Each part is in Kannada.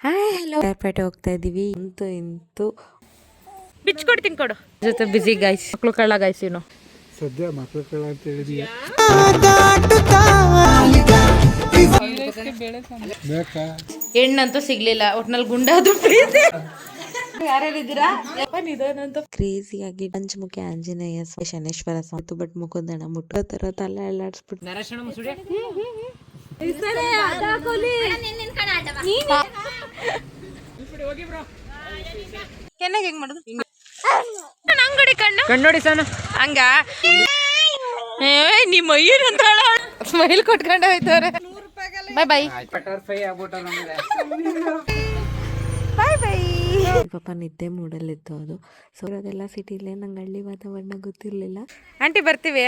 ಹಾಯ್ ಹಲೋ, ಏರ್ಪೇಟೆ ಹೋಗ್ತಾ ಇದೀವಿ. ಇಂತೂ ಬಿಚ್ಕೊಡ್ತೀನಿ ಕೊಡು ಜೊತೆ ಬಿಸಿ ಗೈಸ್. ಮಕ್ಳು ಕಳ್ಳ ಗೈಸ್. ಇನ್ನು ಸದ್ಯ ಮಕ್ಳು ಕಳ್ಳ ಅಂತ ಹೇಳಿದೀಯ. ಹೆಣ್ಣಂತೂ ಸಿಗ್ಲಿಲ್ಲ. ಒಟ್ನಲ್ಲಿ ಗುಂಡಾದ್ರು ಪ್ರೀತಿ. ಯಾರ್ಯಾರಿದ್ದೀರಾ? ಕ್ರೇಜಿಯಾಗಿ ಪಂಚಮುಖಿ ಆಂಜನೇಯ ಶನೇಶ್ವರ ಸ್ವಾಮಿ ಬಟ್ ಮುಖದಣ ಮುಟ್ಟೋ ತರ ತಲೆ ಎಲ್ಲಾಡ್ಸ್ಬಿಟ್ಟು ಕೆನ್ನಾಗ ಹೆಂಗ್ ಮಾಡುದು? ಅಂಗಡಿ ಕಣ್ಣೋಡಿ ಸಾನು ಹಂಗ ನಿಮ್ಮ ಅಯ್ಯನಂತ ಸ್ಮೈಲ್ ಕೊಟ್ಕೊಂಡ ಹೋಯ್ತವ್ರೆ. ಬಾಯ್ ಬಾಯ್ ಬಾಯ್ ಬಾಯ್. ಪಾಪ ನಿದ್ದೆ ಮೂಡಲ್ಲಿತ್ತು ಅದು. ಸೊ ಅದೆಲ್ಲ ಸಿಟಿಲೇ ನಂಗೆ ಹಳ್ಳಿ ವಾತಾವರಣ ಗೊತ್ತಿರ್ಲಿಲ್ಲ. ಆಂಟಿ ಬರ್ತೀವಿ.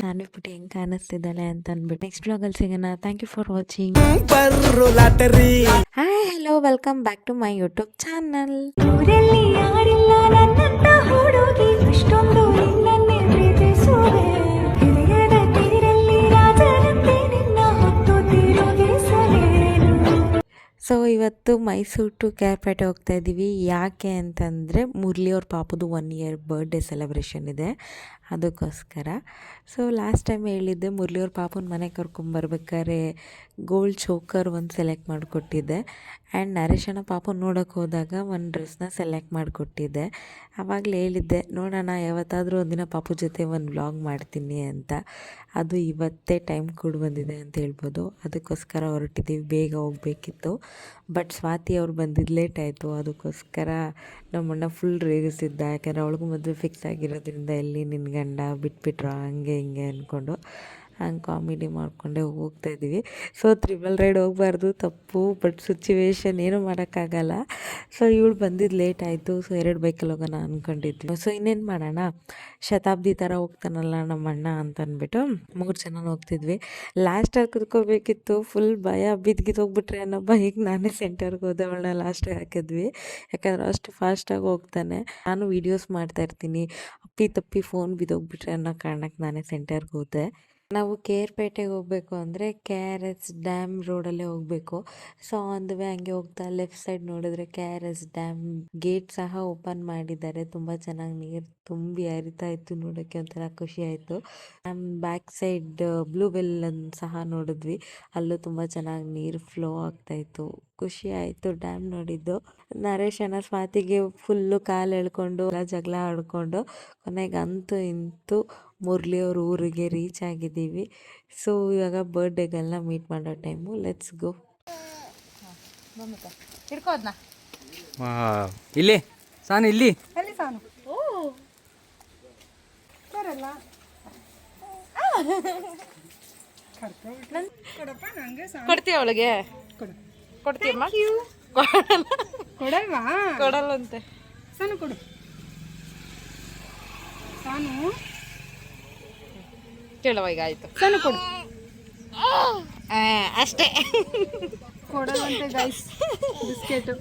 ನಾನು ಬಿಟ್ಟು ಹೆಂಗ್ ಕಾಣಿಸ್ತಿದ್ದಾಳೆ ಅಂತ ಅಂದ್ಬಿಟ್ಟು ನೆಕ್ಸ್ಟ್ ಬ್ಲಾಗಲ್ಲಿ ಸಿಗೋಣ. Thank you for watching. Hi hello, welcome back to my YouTube channel. So ಇವತ್ತು ಮೈಸೂರು ಟು ಕೇರ್ಪೇಟೆ ಹೋಗ್ತಾ ಇದ್ದೀವಿ. ಯಾಕೆ ಅಂತಂದರೆ ಮುರಳಿ ಅವ್ರ ಪಾಪದು 1 year ಬರ್ಡೇ ಸೆಲೆಬ್ರೇಷನ್ ಇದೆ, ಅದಕ್ಕೋಸ್ಕರ. ಸೊ ಲಾಸ್ಟ್ ಟೈಮ್ ಹೇಳಿದ್ದೆ ಮುರಳಿ ಅವ್ರ ಪಾಪನ ಮನೆಗೆ ಕರ್ಕೊಂಬರ್ಬೇಕಾದ್ರೆ ಗೋಲ್ಡ್ ಚೋಕರ್ ಒಂದು ಸೆಲೆಕ್ಟ್ ಮಾಡಿಕೊಟ್ಟಿದ್ದೆ. ಆ್ಯಂಡ್ ನರೇಶನ ಪಾಪ ನೋಡೋಕೆ ಹೋದಾಗ ಒಂದು ಡ್ರೆಸ್ನ ಸೆಲೆಕ್ಟ್ ಮಾಡಿಕೊಟ್ಟಿದ್ದೆ. ಆವಾಗಲೇ ಹೇಳಿದ್ದೆ ನೋಡೋಣ ಯಾವತ್ತಾದರೂ ಒಂದಿನ ಪಾಪು ಜೊತೆ ಒಂದು ವ್ಲಾಗ್ ಮಾಡ್ತೀನಿ ಅಂತ. ಅದು ಇವತ್ತೇ ಟೈಮ್ ಕೂಡ ಬಂದಿದೆ ಅಂತ ಹೇಳ್ಬೋದು. ಅದಕ್ಕೋಸ್ಕರ ಹೊರಟಿದ್ದೀವಿ, ಬೇಗ ಹೋಗಬೇಕಿತ್ತು. ಬಟ್ ಸ್ವಾತಿ ಅವ್ರು ಬಂದಿದ್ದು ಲೇಟ್ ಆಯಿತು. ಅದಕ್ಕೋಸ್ಕರ ನಮ್ಮಣ್ಣ ಫುಲ್ ರೇಗಿಸಿದ್ದ. ಯಾಕೆಂದರೆ ಅವಳಿಗೂ ಮದುವೆ ಫಿಕ್ಸ್ ಆಗಿರೋದ್ರಿಂದ ಎಲ್ಲಿ ನಿನ್ನ ಗಂಡ ಬಿಟ್ಬಿಟ್ರು ಹಂಗೆ ಹಿಂಗೆ ಅಂದ್ಕೊಂಡು ಹಂಗೆ ಕಾಮಿಡಿ ಮಾಡಿಕೊಂಡೇ ಹೋಗ್ತಾ ಇದ್ದೀವಿ. ಸೊ 3 ರೈಡ್ ಹೋಗಬಾರ್ದು, ತಪ್ಪು. ಬಟ್ ಸಿಚುವೇಶನ್ ಏನೂ ಮಾಡೋಕ್ಕಾಗಲ್ಲ. ಸೊ ಇವಳು ಬಂದಿದ್ದು ಲೇಟ್ ಆಯಿತು. ಸೊ 2 ಬೈಕಲ್ಲಿ ಹೋಗೋಣ ಅಂದ್ಕೊಂಡಿದ್ವಿ. ಸೊ ಇನ್ನೇನು ಮಾಡೋಣ, ಶತಾಬ್ದಿ ಥರ ಹೋಗ್ತಾನಲ್ಲ ನಮ್ಮಣ್ಣ ಅಂತ ಅಂದ್ಬಿಟ್ಟು 3 ಜನ ಹೋಗ್ತಿದ್ವಿ. ಲಾಸ್ಟಲ್ಲಿ ಕುತ್ಕೋಬೇಕಿತ್ತು. ಫುಲ್ ಭಯ, ಬಿದ್ದಿದ್ದೋಗ್ಬಿಟ್ರೆ ಅನ್ನೋ ಭಯಕ್ಕೆ ನಾನೇ ಸೆಂಟರ್ಗೆ ಹೋದೆ. ಅವಳನ್ನ ಲಾಸ್ಟಿಗೆ ಹಾಕಿದ್ವಿ, ಯಾಕಂದರೆ ಅಷ್ಟು ಫಾಸ್ಟಾಗಿ ಹೋಗ್ತಾನೆ. ನಾನು ವೀಡಿಯೋಸ್ ಮಾಡ್ತಾಯಿರ್ತೀನಿ, ತಪ್ಪಿ ಫೋನ್ ಬಿದ್ದೋಗ್ಬಿಟ್ರೆ ಅನ್ನೋ ಕಾರಣಕ್ಕೆ ನಾನೇ ಸೆಂಟರ್ಗೆ ಹೋದೆ. ನಾವು ಕೇರ್ಪೇಟೆಗೆ ಹೋಗಬೇಕು ಅಂದರೆ KRS ಡ್ಯಾಮ್ ರೋಡಲ್ಲೇ ಹೋಗಬೇಕು. ಸೊ ಆನ್ ದ ವೇ ಹಂಗೆ ಹೋಗ್ತಾ ಲೆಫ್ಟ್ ಸೈಡ್ ನೋಡಿದ್ರೆ KRS ಡ್ಯಾಮ್ ಗೇಟ್ ಸಹ ಓಪನ್ ಮಾಡಿದ್ದಾರೆ. ತುಂಬ ಚೆನ್ನಾಗಿ ನೀರು ತುಂಬಿ ಹರಿತಾ ಇತ್ತು, ನೋಡೋಕ್ಕೆ ಒಂಥರ ಖುಷಿ ಆಯಿತು. Dam back side blue bell ಸಹ ನೋಡಿದ್ವಿ, ಅಲ್ಲೂ ತುಂಬ ಚೆನ್ನಾಗಿ ನೀರು ಫ್ಲೋ ಆಗ್ತಾಯಿತ್ತು. ಖುಷಿ ಆಯಿತು ಡ್ಯಾಮ್ ನೋಡಿದ್ದು. ನರೇಶನ ಸ್ವಾತಿಗೆ ಫುಲ್ಲು ಕಾಲು ಎಳ್ಕೊಂಡು ಜಗಳ ಆಡ್ಕೊಂಡು ಕೊನೆಗೆ ಅಂತೂ ಮುರಳಿ ಅವ್ರ ಊರಿಗೆ ರೀಚ್ ಆಗಿದ್ದೀವಿ. ಸೊ ಇವಾಗ ಬರ್ಡೇಗೆಲ್ಲ ಮೀಟ್ ಮಾಡೋ ಟೈಮು. Let's go. ಹಿಡ್ಕೋದ್ನ ಇಲ್ಲಿ ಸಾನು, ಇಲ್ಲಿ ಸಾನು ಕೊಡ್ತೀವಿ ಅವಳಿಗೆ. ಕೊಡ್ತೀಯಮ್ಮ? ಕೊಡಲ್ವಾ? ಕೊಡಲ್ಲಂತೆ. ಸಾನು ಕೊಡು. ಸಾನು ಕೇಳುವ ಈಗ. ಆಯ್ತು ಸಾನು ಕೊಡು. ಅಷ್ಟೇ. ಕೊಡಲ್ವಂತೆ ಗೈಸ್ ಬಿಸ್ಕೆಟು.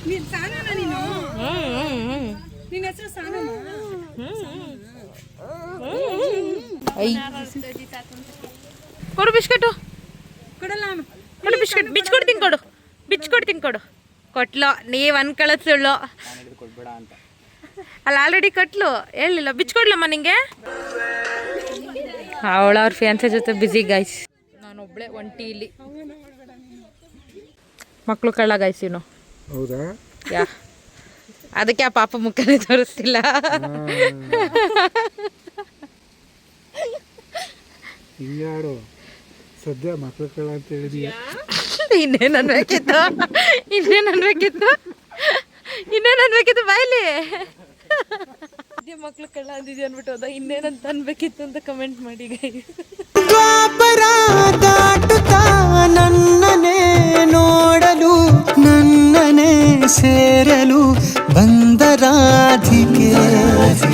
ನೀನು ಸಾನನ? ನೀನು ನಿನ್ನ ಹೆಸರು ಸಾನಮ್ಮ? ಕೊಡು ಬಿಸ್ಕೆಟು. ಕೊಡಲ್ಲ ಅವನು. ಕೊಡು ಬಿಸ್ಕೆಟ್. ಬಿಚ್ಕೊಡ್ತೀನಿ ಕೊಡು. ಬಿಚ್ಕೊಡ್ತೀನಿ ಕೊಡು. ಕೊಟ್ಲು, ನೀವು ಅನ್ಕೊಳ್ಳೋದು ಸುಳ್ಳು. ಅಲ್ಲ ಆಲ್ರೆಡಿ ಕೊಟ್ಲು, ಹೇಳಿಲ್ಲ. ಬಿಚ್ಕೊಡ್ಲಮ್ಮ ನಿಂಗೆ. ಅವಳ ಅವ್ರ ಫ್ಯಾನ್ಸಿ ಜೊತೆ ಬಿಸಿ ಗೈಸ್. ನಾನೊಬ್ಳೆ ಒಂಟಿ ಇಲ್ಲಿ. ಮಕ್ಕಳು ಕಳ್ಳ ಗೈಸ್. ಇನ್ನು ಹೌದಾ? ಯಾ ಅದಕ್ಕೆ ಆ ಪಾಪ ಮುಖನೇ ತೋರಿಸ್ತಿಲ್ಲ. ಹಿಂಗಾಡು, ಸದ್ಯ ಮಕ್ಳು ಕಳ್ಳ ಅಂತ ಹೇಳಿದೀಯ. ಇನ್ನೇನು ಅನ್ಬೇಕಿತ್ತು, ಇನ್ನೇನು ಅನ್ಬೇಕಿತ್ತು, ಇನ್ನೇನು ಅನ್ಬೇಕಿತ್ತು ಬಾಯ್ಲಿ. ಮಕ್ಳು ಕಳ್ಳ ಅಂದಿದ್ಯ ಅನ್ಬಿಟ್ಟು ಹೋದ. ಇನ್ನೇನಂತ ಅನ್ಬೇಕಿತ್ತು ಅಂತ ಕಮೆಂಟ್ ಮಾಡಿ ಗೈಸ್. ನನ್ನನೇ ನೋಡಲು ನನ್ನನೇ ಸೇರಲು ಬಂದ ರಾಧಿಕೆ,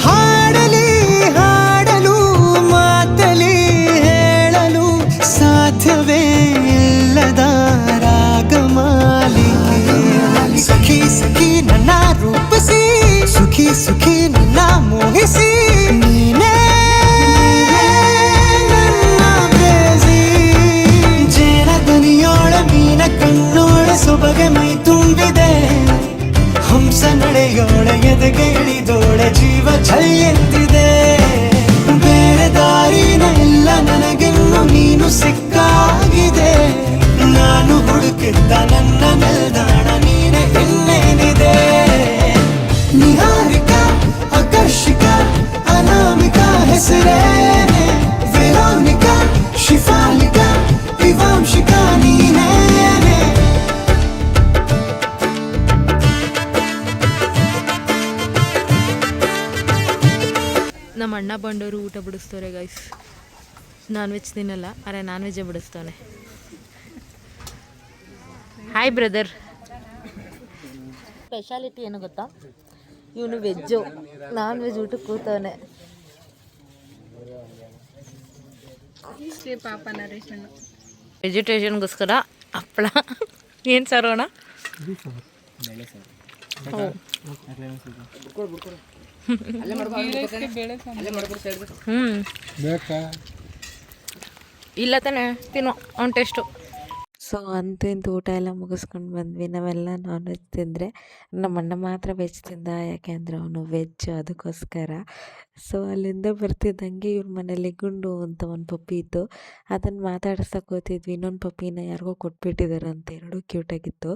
ಹಾಡಲಿ ಹಾಡಲು ಮಾತಲಿ ಹೇಳಲು ಸಾಧ್ಯವೇ ಇಲ್ಲದ ರಾಗಮಾಲಿಕೆ. ಸಖಿ ಸಖಿ ನನ್ನ ರೂಪಿಸಿ, ಸುಖಿ ಸುಖಿ ನನ್ನ ಮೋಹಿಸಿ, ನೀನೇ ನನ್ನ ಪ್ರೇಯಸಿ. ನೀನು ಸಿಕ್ಕಾಗಿದೆ. ನಾನು ಹುಡುಕಿದ್ದ ನನ್ನ ನಿಲ್ದಾಣ ನೀನೆ ಇನ್ನೇನಿದೆ. ನಿಹಾರಿಕಾ, ಆಕರ್ಷಿಕಾ, ಅನಾಮಿಕಾ ಹೆಸರೇನೆ. ವೆರೋನಿಕಾ, ಶಿಫಾಲಿಕಾ, ವಿವಾಂಶಿಕಾ ನೀನೇನೆ. ನಮ್ಮ ಅಣ್ಣ ಬಂಡವರು ಊಟ ಬಿಡಿಸ್ತವ್ರೆ ಗೈಸ್. ನಾನ್ ವೆಜ್ ತಿನ್ನಲ್ಲ, ಅರೆ ನಾನ್ ವೆಜ್ಜೇ ಬಿಡಿಸ್ತವನೆ. Hi brother. ಸ್ಪೆಷಾಲಿಟಿ ಏನು ಗೊತ್ತಾ, ಇವನು ವೆಜ್ಜು, ನಾನ್ ವೆಜ್ ಊಟಕ್ಕೆ ಕೂತವನೆ. ಪಾಪ ನರೇಶನ್ ವೆಜಿಟೇರಿಯನ್ಗೋಸ್ಕರ ಹಪ್ಪಳ. ಏನು ಸಾರು ಅಣ್ಣ? ಬೇಕಾ ಇಲ್ಲ ತಾನೆ, ತಿನ್ನೋ ಅವ್ನು ಟೇಸ್ಟು. ಸೊ ಅಂತೂ ಇಂತೂ ಊಟ ಎಲ್ಲ ಮುಗಿಸ್ಕೊಂಡು ಬಂದ್ವಿ. ನಾವೆಲ್ಲ ನಾನ್ ವೆಜ್ ತಿಂದರೆ ನಮ್ಮ ಅಣ್ಣ ಮಾತ್ರ ವೆಜ್ ತಿಂದ, ಯಾಕೆ ಅಂದರೆ ಅವನು ವೆಜ್, ಅದಕ್ಕೋಸ್ಕರ. ಸೊ ಅಲ್ಲಿಂದ ಬರ್ತಿದ್ದಂಗೆ ಇವ್ರ ಮನೇಲಿ ಗುಂಡು ಅಂತ ಒಂದು ಪಪ್ಪಿ ಇತ್ತು, ಅದನ್ನು ಮಾತಾಡ್ಸಕ್ಕೆ ಹೋಗ್ತಿದ್ವಿ. ಇನ್ನೊಂದು ಪಪ್ಪಿನ ಯಾರಿಗೋ ಕೊಟ್ಬಿಟ್ಟಿದಾರಂತೆ, ಎರಡೂ ಕ್ಯೂಟಾಗಿತ್ತು.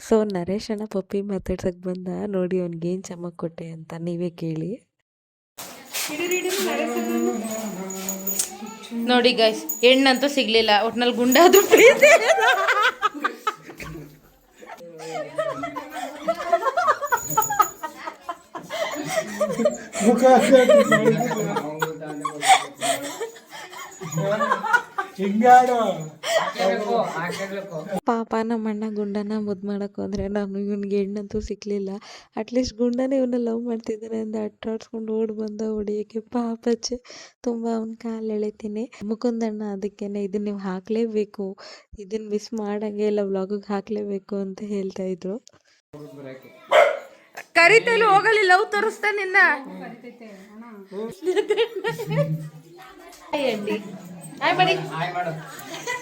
ಸೊ ನರೇಶ್ ಅಣ್ಣ ಪಪ್ಪಿ ಮಾತಾಡ್ಸಕ್ಕೆ ಬಂದ, ನೋಡಿ ಅವ್ನಿಗೇನು ಚಮಕ್ ಕೊಟ್ಟೆ ಅಂತ ನೀವೇ ಕೇಳಿ. ನೋಡಿ ಗೈಸ್, ಹೆಣ್ಣಂತೂ ಸಿಗ್ಲಿಲ್ಲ, ಒಟ್ನಲ್ಲಿ ಗುಂಡಾದ್ರು ಪ್ರೀತಿ. ಮುಖ ಹಿಂಗಾಡು. ಪಾಪ ನಮ್ಮ ಅಣ್ಣ ಗುಂಡನ ಮುದ್ದು ಮಾಡೋಕೆ ಹೋದರೆ ನಾನು ಇವನಿಗೆ ಹೆಣ್ಣಂತೂ ಸಿಕ್ಕಲಿಲ್ಲ. ಅಟ್ಲೀಸ್ಟ್ ಗುಂಡನೇ ಇವನ್ನ ಲವ್ ಮಾಡ್ತಿದ್ದಾನೆ ಅಂತ ಅಟ್ಟಾಡ್ಸ್ಕೊಂಡು ಓಡಿ ಬಂದ ಹೊಡಿಯೋಕ್ಕೆ. ಪಾಪಚ್ಚೆ ತುಂಬ ಅವ್ನ ಕಾಲು ಎಳಿತೀನಿ. ಮುಕುಂದಣ್ಣ ಅದಕ್ಕೇನೆ ಇದನ್ನ ನೀವು ಹಾಕಲೇಬೇಕು, ಇದನ್ನು ಮಿಸ್ ಮಾಡಂಗೆ ಇಲ್ಲ, ವ್ಲಾಗಿಗೆ ಹಾಕಲೇಬೇಕು ಅಂತ ಹೇಳ್ತಾ ಇದ್ರು. ಕರಿತೈಲು ಹೋಗಲಿ, ಲವ್ ತೋರಿಸ್ತಾ ನಿನ್ನ. ಹಾಯ್ ಮಾಡಿ.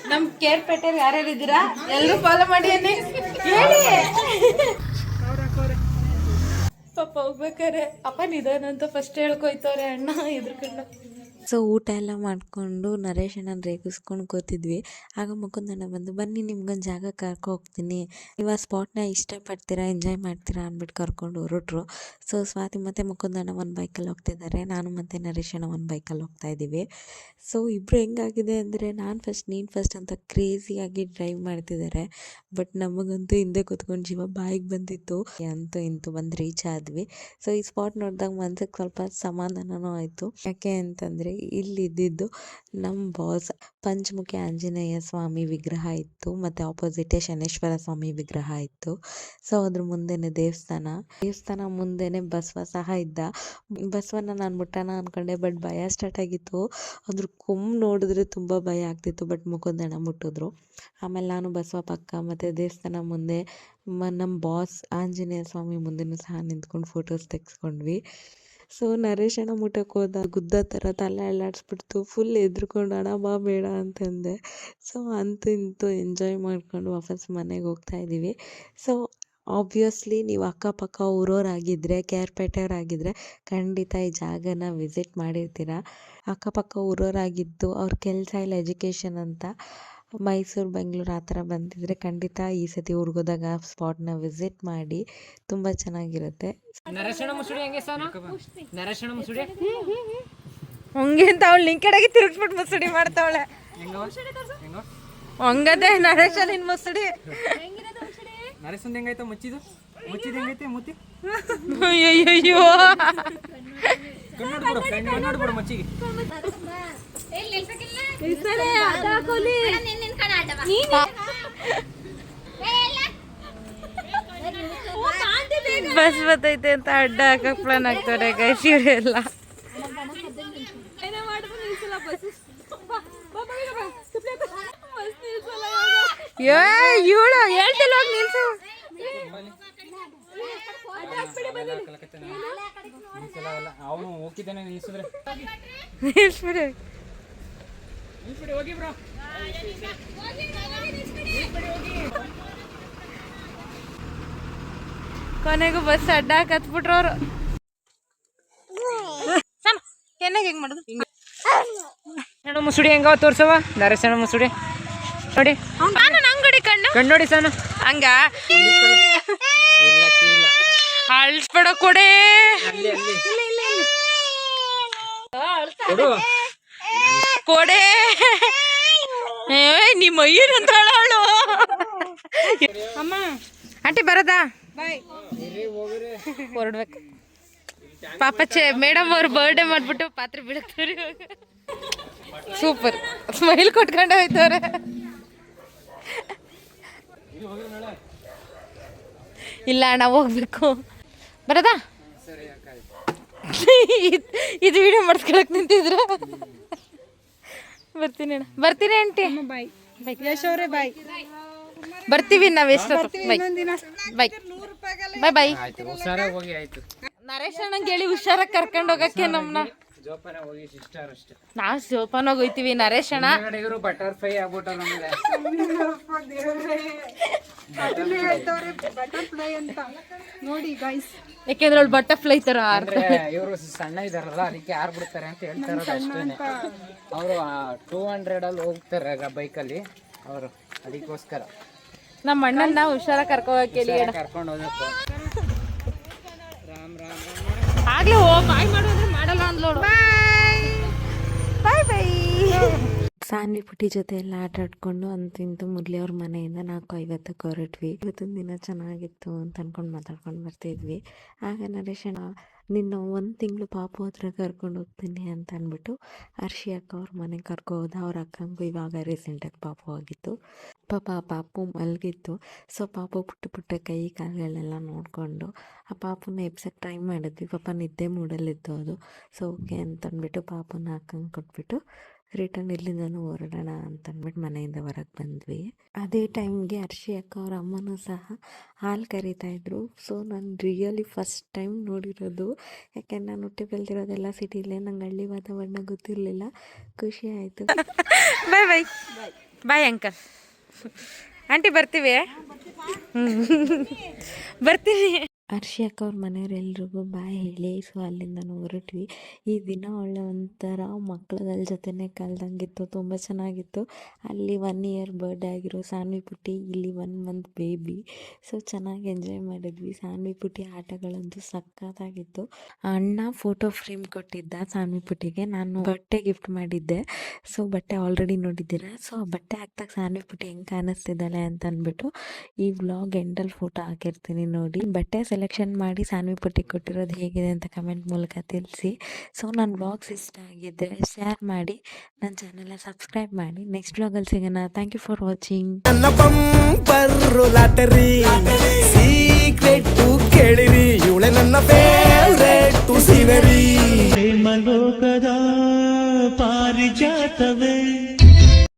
ನಮ್ಮ ಕೇರ್ಪೇಟೆಯಲ್ಲಿ ಯಾರ್ಯಾರು ಇದ್ದೀರಾ ಎಲ್ಲರೂ ಫಾಲೋ ಮಾಡಿ ಅನ್ನಿ ಹೇಳಿ. ಪಾಪ ಹೋಗ್ಬೇಕಾರೆ ಅಪ್ಪ ನಿಧಾನ ಅಂತ ಫಸ್ಟ್ ಹೇಳ್ಕೊಯ್ತವ್ರೆ ಅಣ್ಣ ಎದ್ರುಕಂಡು. ಸೊ ಊಟ ಎಲ್ಲ ಮಾಡಿಕೊಂಡು ನರೇಶ್ ಅಣ್ಣನ ರೇಗಿಸ್ಕೊಂಡು ಕೂತಿದ್ವಿ. ಆಗ ಮುಕುಂದಣ್ಣ ಬಂದು, ಬನ್ನಿ ನಿಮ್ಗೊಂದು ಜಾಗ ಕರ್ಕೊ ಹೋಗ್ತೀನಿ, ನೀವು ಆ ಸ್ಪಾಟ್ನ ಇಷ್ಟಪಡ್ತೀರಾ, ಎಂಜಾಯ್ ಮಾಡ್ತೀರಾ ಅಂದ್ಬಿಟ್ಟು ಕರ್ಕೊಂಡು ಹೊರಟ್ರು. ಸೊ ಸ್ವಾತಿ ಮತ್ತು ಮುಕುಂದಣ್ಣ ಒಂದು ಬೈಕಲ್ಲಿ ಹೋಗ್ತಿದ್ದಾರೆ, ನಾನು ಮತ್ತು ನರೇಶ್ ಅಣ್ಣ ಒಂದು ಬೈಕಲ್ಲಿ ಹೋಗ್ತಾ ಇದ್ದೀವಿ. ಸೊ ಇಬ್ಬರು ಹೆಂಗಾಗಿದೆ ಅಂದರೆ, ನಾನು ಫಸ್ಟ್ ನೀನು ಫಸ್ಟ್ ಅಂತ ಕ್ರೇಜಿಯಾಗಿ ಡ್ರೈವ್ ಮಾಡ್ತಿದ್ದಾರೆ. ಬಟ್ ನಮಗಂತೂ ಹಿಂದೆ ಕೂತ್ಕೊಂಡು ಜೀವ ಬಾಯಿಗೆ ಬಂದಿತ್ತು. ಅಂತೂ ಇಂತೂ ಬಂದು ರೀಚ್ ಆದ್ವಿ. ಸೊ ಈ ಸ್ಪಾಟ್ ನೋಡಿದಾಗ ಮನ್ಸಿಗೆ ಸ್ವಲ್ಪ ಸಮಾಧಾನನೂ ಆಯಿತು. ಯಾಕೆ ಅಂತಂದರೆ ಇಲ್ಲಿದ್ದು ನಮ್ಮ ಬಾಸ್ ಪಂಚಮುಖಿ ಆಂಜನೇಯ ಸ್ವಾಮಿ ವಿಗ್ರಹ ಇತ್ತು, ಮತ್ತು ಆಪೋಸಿಟೇ ಶನೇಶ್ವರ ಸ್ವಾಮಿ ವಿಗ್ರಹ ಇತ್ತು. ಸೊ ಅದ್ರ ಮುಂದೆನೇ ದೇವಸ್ಥಾನ ಮುಂದೆನೇ ಬಸವ ಸಹ ಇದ್ದ. ಬಸವನ ನಾನು ಮುಟ್ಟೋಣ ಅಂದ್ಕೊಂಡೆ, ಬಟ್ ಭಯ ಸ್ಟಾರ್ಟ್ ಆಗಿತ್ತು. ಅದ್ರ ಕೊಂಬು ನೋಡಿದ್ರೆ ತುಂಬ ಭಯ ಆಗ್ತಿತ್ತು, ಬಟ್ ಮುಕುಂದಣ್ಣ ಮುಟ್ಟಿದ್ರು. ಆಮೇಲೆ ನಾನು ಬಸವ ಪಕ್ಕ ಮತ್ತು ದೇವಸ್ಥಾನ ಮುಂದೆ ನಮ್ಮ ಬಾಸ್ ಆಂಜನೇಯ ಸ್ವಾಮಿ ಮುಂದೆನೂ ಸಹ ನಿಂತ್ಕೊಂಡು ಫೋಟೋಸ್ ತೆಗೆಸ್ಕೊಂಡ್ವಿ. ಸೊ ನರೇಶ್ ಅಣ್ಣ ಮುಟ್ಟಕ್ಕೆ ಹೋದ, ಗುದ್ದ ಥರ ತಲೆ ಅಲ್ಲಾಡಿಸ್ಬಿಡ್ತು. ಫುಲ್ ಎದ್ರುಕೊಂಡು ಅಣ್ಣ ಬಾ ಬೇಡ ಅಂತಂದೆ. ಸೊ ಅಂತೂ ಇಂತೂ ಎಂಜಾಯ್ ಮಾಡ್ಕೊಂಡು ವಾಪಸ್ ಮನೆಗೆ ಹೋಗ್ತಾ ಇದ್ದೀವಿ. ಸೊ ಆಬ್ವಿಯಸ್ಲಿ ನೀವು ಅಕ್ಕಪಕ್ಕ ಊರವರಾಗಿದ್ದರೆ, ಕೇರ್ಪೇಟೆಯವರಾಗಿದ್ದರೆ ಖಂಡಿತ ಈ ಜಾಗನ ವಿಸಿಟ್ ಮಾಡಿರ್ತೀರ. ಅಕ್ಕಪಕ್ಕ ಊರವರಾಗಿದ್ದು ಅವ್ರ ಕೆಲಸ ಇಲ್ಲ, ಎಜುಕೇಷನ್ ಅಂತ ಮೈಸೂರು, ಬೆಂಗಳೂರು ಆ ಥರ ಬಂದಿದ್ದರೆ ಖಂಡಿತ ಈ ಸತಿ ಊರಿಗೋದಾಗ ಸ್ಪಾಟ್ನ ವಿಸಿಟ್ ಮಾಡಿ, ತುಂಬ ಚೆನ್ನಾಗಿರುತ್ತೆ. ಹಂಗೆ ಅಂತ ಅವಳು ನಿನ್ ಕಡೆಗೆ ತಿರುಗಿಸ್ಬಿಟ್ಟು ಮುಸುಡಿ ಮಾಡ್ತಾವಳೆ. ಹಂಗದೆ ನರೇಶ ನಿನ್ ಮುಸುಡಿ. ನರೇಶನ್ ಹೆಂಗೈತೆ ಮುಚ್ಚಿದು ಹೆಂಗೈತೆ ಮುತ್ತಿ. ಅಯ್ಯಯ್ಯೋ ಕಣ್ಣೋಡ್ಬಿಡು ಮಚ್ಚಿಗೆ. ಬಸ್ ಬತ್ತೈತೆ ಅಂತ ಅಡ್ಡ ಹಾಕಕ್ ಪ್ಲಾನ್ ಆಗ್ತಾರೆ ಗೈಸ್ ಇವರೆಲ್ಲ. ಇವಳು ಹೇಳ್ತಿಲ್ಲ, ಹೋಗಿ ನಿಲ್ಸು. ಅವನು ಹೋಗಿದ್ದಾನೆ, ನಿಲ್ಸಿದ್ರೆ ನಿಲ್ಸ್ಬಿಡಿ. ಹೋಗಿ ಬ್ರೋ. ಕೊನೆಗೂ ಬಸ್ ಅಡ್ಡ ಕತ್ಬಿಟ್ರು ಅವರು. ಕೆನ್ನಾಗ ಹೆಂಗ್ ಮಾಡುದು ನೋಡು, ಮುಸುಡಿ ಹೆಂಗವ ತೋರ್ಸವ ನರೇಶನ ಮುಸುಡಿ ನೋಡಿ ನಾನು ಅಂಗಡಿ ಕಣ್ಣು ಕಣ್ಣು ನೋಡಿ ಸಾನು ಹಂಗ ಇಲ್ಲ ಕೀಲ ಅಳ್ಸ್ಬೇಡ ಕೊಡೆ ಅಲ್ಲಿ ಅಲ್ಲಿ ಕೊಡು ಕೊಡೆ ನಿಮ್ಮ ಅಯ್ಯನಂತ ಅವಳು ಅಮ್ಮ ಆಂಟಿ ಬರದಾ ಬಾಯ್. ಹೊರಡ್ಬೇಕು ಪಾಪ ಮೇಡಮ್ ಅವ್ರು ಬರ್ಡೇ ಮಾಡ್ಬಿಟ್ಟು ಪಾತ್ರೆ ಬೀಳಕ್ತಾರೆ ಸೂಪರ್ ಸ್ಮೈಲ್ ಕೊಟ್ಕೊಂಡು ಹೋಯ್ತವ್ರೆ ಇಲ್ಲ ಅಣ್ಣ ಹೋಗ್ಬೇಕು ಬರದಾ ಇದು ವಿಡಿಯೋ ಮಾಡಿಸ್ಕೊಳಕ್ ನಿಂತಿದ್ರ ಬರ್ತೀನಿ ಅಣ್ಣ ಬರ್ತೀನಿ ಆಂಟಿ ಬಾಯ್ ಯಶ್ ಅವರೇ ಬಾಯ್. ಬರ್ತೀವಿ ನಾವ್ ಎಷ್ಟು ಬೈ ಇನ್ನೊಂದಿನ ಬೈ ಬೈ ಬೈ ಆಯ್ತು ಹುಷಾರಾಗಿ ಹೋಗಿ ಆಯ್ತು ನರೇಶ್ ಅಣ್ಣಂಗೆ ಹೇಳಿ ಹುಷಾರಾಗಿ ಕರ್ಕೊಂಡು ಹೋಗಕ್ಕೆ ನಮ್ಮನ್ನ ಜೋಪಾನ ಹೋಗಿ ಸಿಸ್ಟರ್ ಅಷ್ಟೇ ನಾವು ಜೋಪಾನ ಹೋಗ್ತೀವಿ ನರೇಶ್ ಅಣ್ಣ ಇವರು ಬಟರ್ಫ್ಲೈ ಆಗ್ಬಿಟ್ಟ ನಮಗೆ ಬಟರ್ಫ್ಲೈ ಅಂತ ನೋಡಿ ಗೈಸ್. ಯಾಕೆಂದ್ರೆ ಅವ್ಳು ಬಟರ್ಫ್ಲೈ ತರ ಅಂದ್ರೆ ಇವರು ಸಣ್ಣ ಇದಾರಲ್ಲ ಅದಕ್ಕೆ ಯಾರು ಬಿಡ್ತಾರೆ ಅಂತ ಹೇಳ್ತಾರ ಅಷ್ಟೇನೆ. ಅವರು 200 ಅಲ್ಲಿ ಹೋಗ್ತಾರೆ ಬೈಕಲ್ಲಿ ಅವರು ಅದಕ್ಕೋಸ್ಕರ ನಮ್ಮ ಅಣ್ಣನ ಹುಷಾರಾಗಿ ಕರ್ಕೋಗಕ್ಕೆ ಹೇಳಿ ಅಣ್ಣ ಕರ್ಕೊಂಡು ಹೋಗ್ಬೇಕು. ಆಗ್ಲೇ ಬಾಯ್ ಮಾಡು ಅಂದ್ರೆ ಮಾಡಲ್ಲ ಅಂದ್ಲೋಡು ಬಾಯ್ ಬಾಯ್ ಸಾನ್ವಿ ಪುಟ್ಟಿ ಜೊತೆ ಎಲ್ಲ ಆಟ ಆಡ್ಕೊಂಡು ಇಂತು ಮುರಳಿ ಅವ್ರ ಮನೆಯಿಂದ 4:50ಕ್ಕೆ ಹೊರಟ್ವಿ. ಇವತ್ತಿನ ದಿನ ಚೆನ್ನಾಗಿತ್ತು ಅಂತ ಅನ್ಕೊಂಡು ಮಾತಾಡ್ಕೊಂಡು ಬರ್ತಿದ್ವಿ. ಆಗ ನರೇಶ್ ಅಣ್ಣ ನಿನ್ನ 1 ತಿಂಗಳು ಪಾಪು ಹತ್ರ ಕರ್ಕೊಂಡು ಹೋಗ್ತೀನಿ ಅಂತ ಅಂದ್ಬಿಟ್ಟು ಹರ್ಷಿ ಅಕ್ಕ ಅವ್ರ ಮನೆಗೆ ಕರ್ಕೋದ. ಅವ್ರ ಅಕ್ಕಂಗೂ ಇವಾಗ ರೀಸೆಂಟಾಗಿ ಪಾಪು ಆಗಿತ್ತು. ಪಾಪು ಮಲಗಿತ್ತು. ಸೊ ಪಾಪು ಪುಟ್ಟ ಕೈ ಕಾಲುಗಳನ್ನೆಲ್ಲ ನೋಡಿಕೊಂಡು ಆ ಪಾಪುನ ಎಬ್ಸಕ್ಕೆ ಟ್ರೈ ಮಾಡಿದ್ವಿ. ಪಾಪ ನಿದ್ದೆ ಮೂಡಲ್ಲಿತ್ತು ಅದು. ಸೊ ಓಕೆ ಅಂತಂದ್ಬಿಟ್ಟು ಪಾಪುನ ಅಕ್ಕಂಗೆ ಕೊಟ್ಬಿಟ್ಟು ರಿಟರ್ನ್ ಇಲ್ಲಿಂದನೂ ಹೊರಡೋಣ ಅಂತಂದ್ಬಿಟ್ಟು ಮನೆಯಿಂದ ಹೊರಗೆ ಬಂದ್ವಿ. ಅದೇ ಟೈಮ್ಗೆ ಹರ್ಷಿ ಅಕ್ಕ ಅವ್ರ ಅಮ್ಮನೂ ಸಹ ಹಾಲು ಕರಿತಾಯಿದ್ರು. ಸೊ ನಾನು ರಿಯಲಿ ಫಸ್ಟ್ ಟೈಮ್ ನೋಡಿರೋದು. ಯಾಕೆಂದ್ರೆ ನಾನು ಹುಟ್ಟಿ ಬೆಳೆದಿರೋದೆಲ್ಲ ಸಿಟಿಲೇ, ನಂಗೆ ಹಳ್ಳಿ ವಾತಾವರಣ ಗೊತ್ತಿರಲಿಲ್ಲ. ಖುಷಿ ಆಯಿತು. ಬಾಯ್ ಬಾಯ್ ಬಾಯ್ ಅಂಕಲ್ ಆಂಟಿ ಬರ್ತೀವಿ ಬರ್ತೀನಿ. ಹರ್ಷಿ ಅಕ್ಕ ಅವ್ರ ಮನೆಯವರೆಲ್ರಿಗೂ ಬಾಯ್ ಹೇಳಿ ಸೊ ಅಲ್ಲಿಂದ ಹೊರಟ್ವಿ. ಈ ದಿನ ಒಳ್ಳೆ ಒಂಥರ ಮಕ್ಕಳುಗಳ ಜೊತೆನೇ ಕಳೆದಂಗಿತ್ತು. ತುಂಬ ಚೆನ್ನಾಗಿತ್ತು. ಅಲ್ಲಿ 1 ಇಯರ್ ಬರ್ಡೇ ಆಗಿರೋ ಸಾನ್ವಿ ಪುಟ್ಟಿ, ಇಲ್ಲಿ 1 ಮಂತ್ ಬೇಬಿ. ಸೊ ಚೆನ್ನಾಗಿ ಎಂಜಾಯ್ ಮಾಡಿದ್ವಿ. ಸಾನ್ವಿ ಪುಟ್ಟಿ ಆಟಗಳಂತೂ ಸಖತ್ತಾಗಿತ್ತು. ಅಣ್ಣ ಫೋಟೋ ಫ್ರೇಮ್ ಕೊಟ್ಟಿದ್ದ ಸಾನ್ವಿ ಪುಟ್ಟಿಗೆ. ನಾನು ಬಟ್ಟೆ ಗಿಫ್ಟ್ ಮಾಡಿದ್ದೆ. ಸೊ ಬಟ್ಟೆ ಆಲ್ರೆಡಿ ನೋಡಿದ್ದೀರಾ. ಸೊ ಆ ಬಟ್ಟೆ ಹಾಕ್ದಾಗ ಸಾನ್ವಿ ಪುಟ್ಟಿ ಹೆಂಗೆ ಕಾಣಿಸ್ತಿದ್ದಾಳೆ ಅಂತ ಅಂದ್ಬಿಟ್ಟು ಈ ವ್ಲಾಗ್ ಎಂಡಲ್ಲಿ ಫೋಟೋ ಹಾಕಿರ್ತೀನಿ ನೋಡಿ. ಬಟ್ಟೆ ಸೆಲೆಕ್ಷನ್ ಮಾಡಿ ಸಾನ್ವಿ ಪುಟ್ಟಿ ಕೊಟ್ಟಿರೋದು ಹೇಗಿದೆ ಅಂತ ಕಮೆಂಟ್ ಮೂಲಕ ತಿಳಿಸಿ. ಸೊ ನನ್ನ ವ್ಲಾಗ್ಸ್ ಇಷ್ಟ ಆಗಿದ್ದರೆ ಶೇರ್ ಮಾಡಿ, ನನ್ನ ಚಾನಲ್ನ ಸಬ್ಸ್ಕ್ರೈಬ್ ಮಾಡಿ. ನೆಕ್ಸ್ಟ್ ವ್ಲಾಗಲ್ಲಿ ಸಿಗೋಣ. Thank you for watching. ನನ್ನ ಬಂಪರ್ ಲಾಟರಿ ಸೀಕ್ರೆಟ್ ಕೇಳಿರಿ, ಇವಳೆ ನನ್ನ ಫೇವ್ರೆಟ್ ಸೀನರಿ. ಪ್ರೇಮಲೋಕದ ಪಾರಿಜಾತವೇ